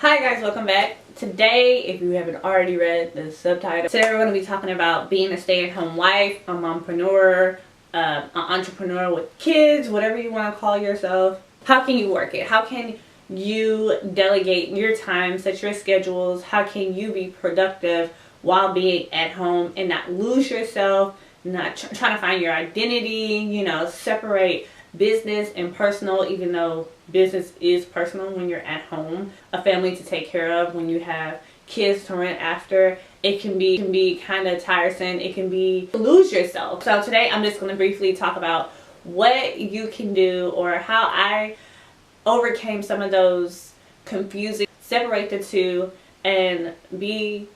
Hi guys, welcome back. Today, if you haven't already read the subtitle, today we're going to be talking about being a stay-at-home wife, a mompreneur, an entrepreneur with kids, whatever you want to call yourself. How can you work it? How can you delegate your time, set your schedules? How can you be productive while being at home and not lose yourself, not trying to find your identity, separate business and personal, even though business is personal when you're at home, a family to take care of, when you have kids to rent after. It can be kind of tiresome. It can be lose yourself. So today I'm just going to briefly talk about what you can do, or how I overcame some of those confusing, separate the two and be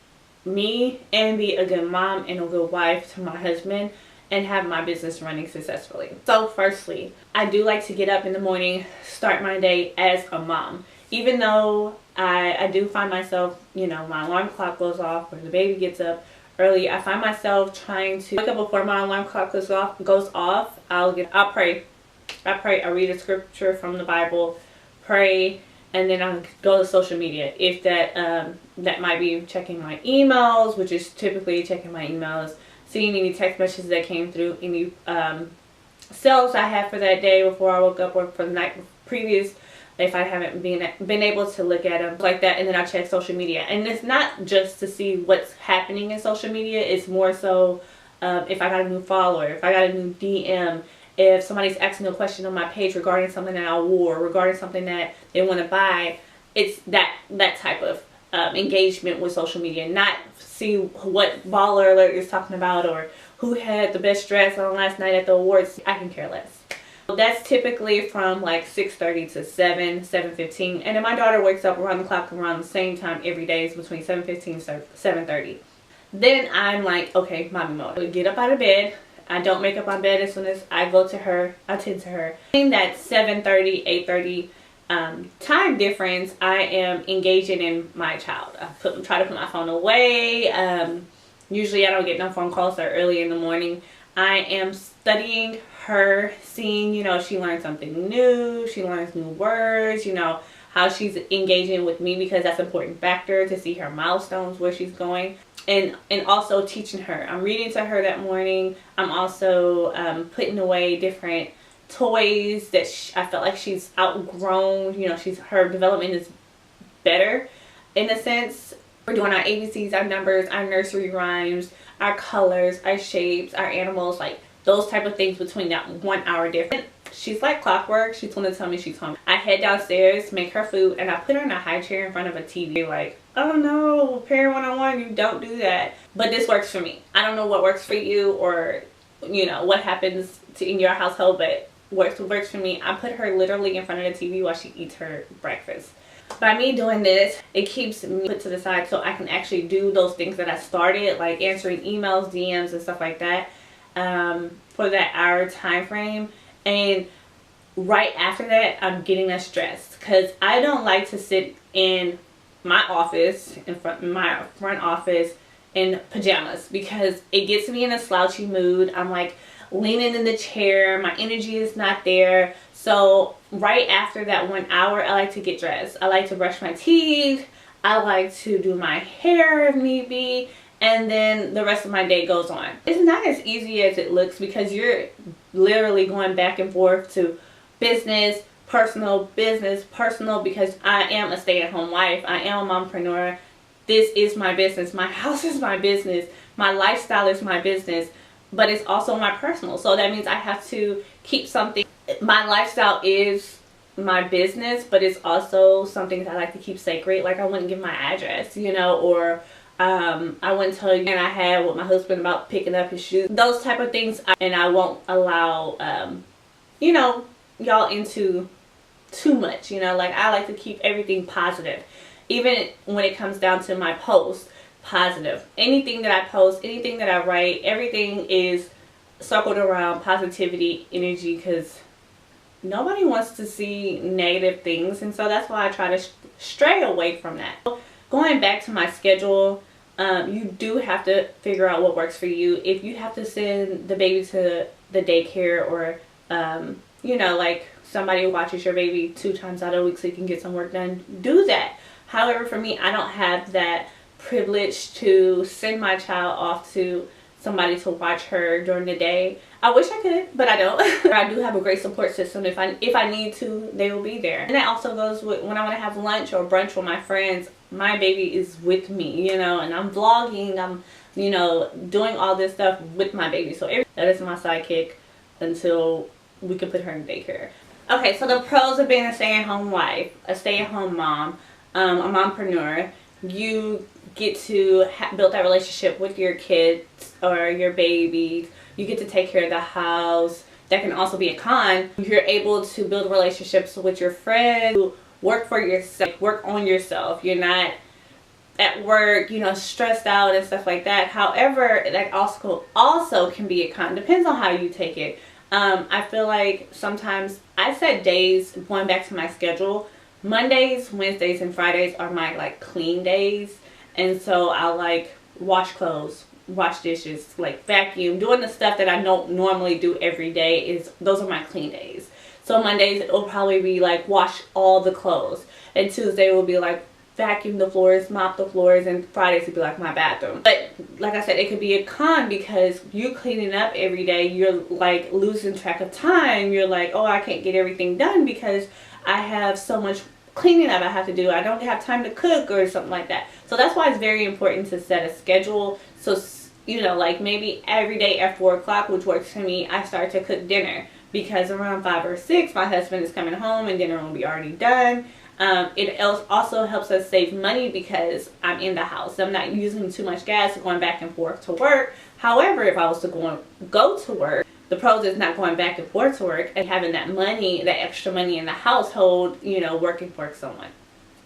me and be a good mom and a good wife to my husband and have my business running successfully. So firstly, I do like to get up in the morning, start my day as a mom. Even though I do find myself, my alarm clock goes off or the baby gets up early, I find myself trying to wake up before my alarm clock goes off. I'll pray. I read a scripture from the Bible, pray, and then I'll go to social media. If that might be checking my emails, which is typically checking my emails, seeing any text messages that came through, any sales I have for that day before I woke up or for the night previous, if I haven't been able to look at them like that. And then I check social media, and it's not just to see what's happening in social media. It's more so if I got a new follower, if I got a new DM, if somebody's asking a question on my page regarding something that I wore, regarding something that they want to buy. It's that type of engagement with social media, not see what baller alert is talking about or who had the best dress on last night at the awards. I can care less. That's typically from like 6:30 to 7:15, and then my daughter wakes up around the clock around the same time every day. It's between 7:15 and 7:30. Then I'm like, okay, mommy mode. I get up out of bed. I don't make up my bed as soon as I go to her. I tend to her. In that 7:30, 8:30 time difference, I am engaging in my child. I try to put my phone away. Usually I don't get no phone calls that early in the morning. I am studying her, seeing, she learns something new. She learns new words, how she's engaging with me, because that's an important factor to see her milestones, where she's going. And also teaching her. I'm reading to her that morning. I'm also putting away different toys that I felt like she's outgrown. Her development is better in a sense. We're doing our ABCs, our numbers, our nursery rhymes, our colors, our shapes, our animals, like those type of things between that 1 hour difference. She's like clockwork. She's going to tell me she's hungry. I head downstairs, make her food, and I put her in a high chair in front of a TV. Like, oh no, parent 101, you don't do that. But this works for me. I don't know what works for you, or what happens in your household, but works for me. I put her literally in front of the TV while she eats her breakfast. By me doing this, it keeps me put to the side so I can actually do those things that I started, like answering emails, DMs, and stuff like that, for that hour time frame. And right after that, I'm getting less stressed, because I don't like to sit in my office, my front office, in pajamas, because it gets me in a slouchy mood. I'm like leaning in the chair, my energy is not there. So right after that 1 hour, I like to get dressed. I like to brush my teeth. I like to do my hair if need be, and then the rest of my day goes on. It's not as easy as it looks, because you're literally going back and forth to business, personal, business, personal, because I am a stay-at-home wife. I am a mompreneur. This is my business. My house is my business. My lifestyle is my business, but it's also my personal. So that means I have to keep something. My lifestyle is my business, but it's also something that I like to keep sacred. Like, I wouldn't give my address, or I wouldn't tell you and I had with my husband about picking up his shoes. Those type of things. And I won't allow, y'all into too much, like I like to keep everything positive. Even when it comes down to my posts, positive. Anything that I post, anything that I write, everything is circled around positivity, energy, because nobody wants to see negative things. And so that's why I try to stray away from that. Going back to my schedule, you do have to figure out what works for you. If you have to send the baby to the daycare, or like somebody watches your baby 2 times out of the week so you can get some work done, do that. However, for me, I don't have that privilege to send my child off to somebody to watch her during the day. I wish I could, but I don't. I do have a great support system. If I need to, they will be there. And that also goes with when I want to have lunch or brunch with my friends. My baby is with me, you know, and I'm vlogging, I'm, you know, doing all this stuff with my baby. So that is my sidekick until we can put her in daycare. Okay, so the pros of being a stay-at-home wife, a stay-at-home mom, a mompreneur. You get to build that relationship with your kids or your babies. You get to take care of the house. That can also be a con. You're able to build relationships with your friends. Work for yourself. Work on yourself. You're not at work, you know, stressed out and stuff like that. However, that also can be a con. Depends on how you take it. I feel like sometimes I set days, going back to my schedule. Mondays, Wednesdays, and Fridays are my like clean days. And so I'll like wash clothes, wash dishes, like vacuum, doing the stuff that I don't normally do every day. Those are my clean days. So Mondays it will probably be like wash all the clothes, and Tuesday will be like vacuum the floors, mop the floors, and Fridays will be like my bathroom. But like I said, it could be a con because you cleaning up every day, you're like losing track of time. You're like, oh, I can't get everything done because I have so much cleaning up I have to do. I don't have time to cook or something like that. So that's why it's very important to set a schedule. So, you know, like maybe every day at 4 o'clock, which works for me, I start to cook dinner because around 5 or 6 my husband is coming home and dinner will be already done. It also helps us save money because I'm in the house. I'm not using too much gas going back and forth to work. However, if I was to go to work, the pros is not going back and forth to work and having that money, that extra money in the household, you know, working for someone.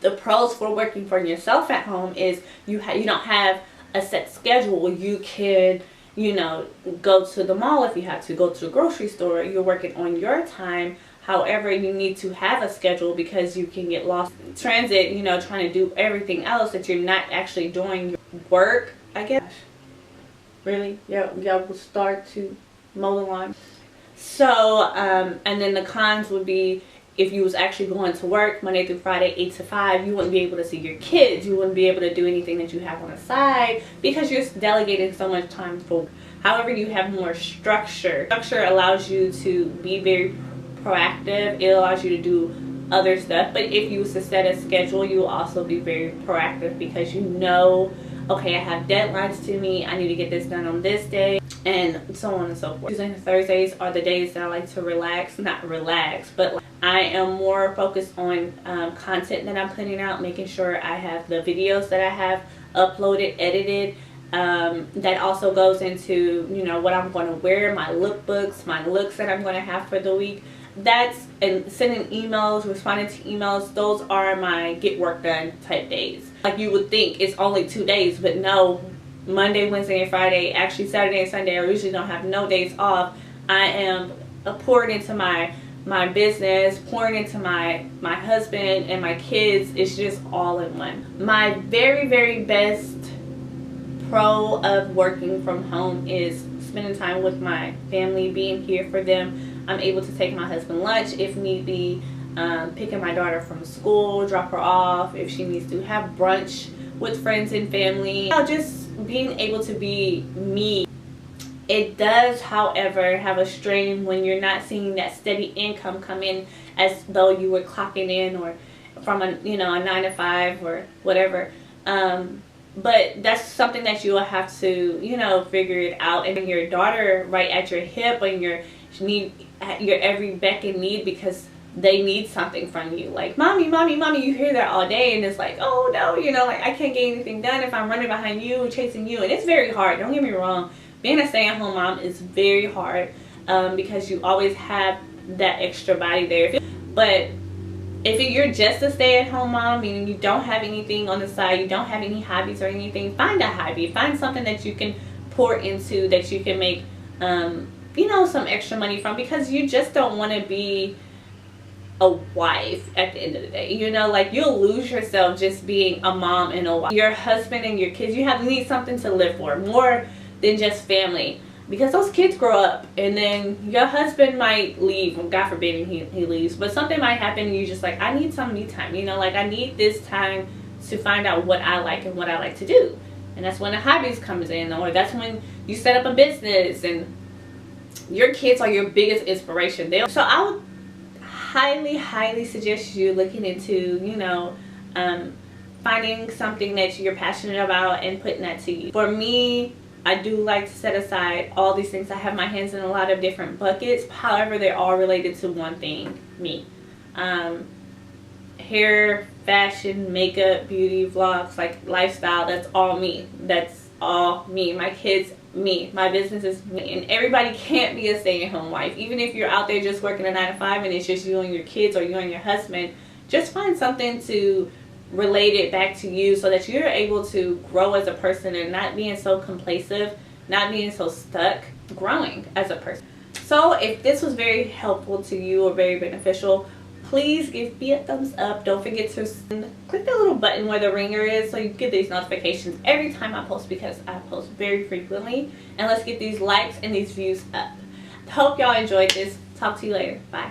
The pros for working for yourself at home is you don't have a set schedule. You can, you know, go to the mall if you have to, go to the grocery store. You're working on your time. However, you need to have a schedule because you can get lost in transit, you know, trying to do everything else that you're not actually doing your work, I guess. Really? Yeah, y'all will start to mow the lawn. So, and then the cons would be if you was actually going to work Monday through Friday, 8 to 5, you wouldn't be able to see your kids. You wouldn't be able to do anything that you have on the side because you're delegating so much time for. However, you have more structure. Structure allows you to be very proactive. It allows you to do other stuff. But if you was to set a schedule, you will also be very proactive because you know, okay, I have deadlines to meet. I need to get this done on this day, and so on and so forth. Tuesdays and Thursdays are the days that I like to relax. Not relax, but I am more focused on content that I'm putting out, making sure I have the videos that I have uploaded, edited. That also goes into, you know, what I'm going to wear, my lookbooks, my looks that I'm going to have for the week. And sending emails, responding to emails, those are my get work done type days. Like you would think it's only 2 days, but no, Monday, Wednesday, and Friday, actually Saturday and Sunday, I usually don't have no days off. I am pouring into my business, pouring into my husband and my kids. It's just all in one. My very, very best pro of working from home is spending time with my family, being here for them. I'm able to take my husband lunch if need be, picking my daughter from school, drop her off if she needs to, have brunch with friends and family. You know, just being able to be me. It does, however, have a strain when you're not seeing that steady income come in as though you were clocking in or from a, you know, a 9 to 5 or whatever. But that's something that you will have to, you know, figure it out. And your daughter right at your hip and your every beck and need because they need something from you. Like, mommy, mommy, mommy, you hear that all day and it's like, oh no, you know, like I can't get anything done if I'm running behind you, chasing you. And it's very hard, don't get me wrong. Being a stay-at-home mom is very hard because you always have that extra body there. But if you're just a stay-at-home mom, meaning you don't have anything on the side, you don't have any hobbies or anything, find a hobby. Find something that you can pour into, that you can make, you know, some extra money from, because you just don't want to be a wife at the end of the day. You know, like you'll lose yourself just being a mom and a wife. Your husband and your kids, you need something to live for, more than just family. Because those kids grow up and then your husband might leave, God forbid he leaves, but something might happen and you're just like, I need some me time, you know, like I need this time to find out what I like and what I like to do. And that's when the hobbies comes in, or that's when you set up a business, and your kids are your biggest inspiration. So I would highly suggest you looking into, you know, finding something that you're passionate about and putting that to use. For me, I do like to set aside all these things. I have my hands in a lot of different buckets. However, they're all related to one thing, me. Hair, fashion, makeup, beauty, vlogs, like lifestyle, that's all me. That's all me. My kids, me. My business is me. And everybody can't be a stay-at-home wife. Even if you're out there just working a 9 to 5 and it's just you and your kids or you and your husband, just find something to relate it back to you so that you're able to grow as a person and not being so complacent, not being so stuck, growing as a person. So if this was very helpful to you or very beneficial, please give me a thumbs up. Don't forget to click the little button where the ringer is so you get these notifications every time I post, because I post very frequently. And let's get these likes and these views up. Hope y'all enjoyed this. Talk to you later. Bye.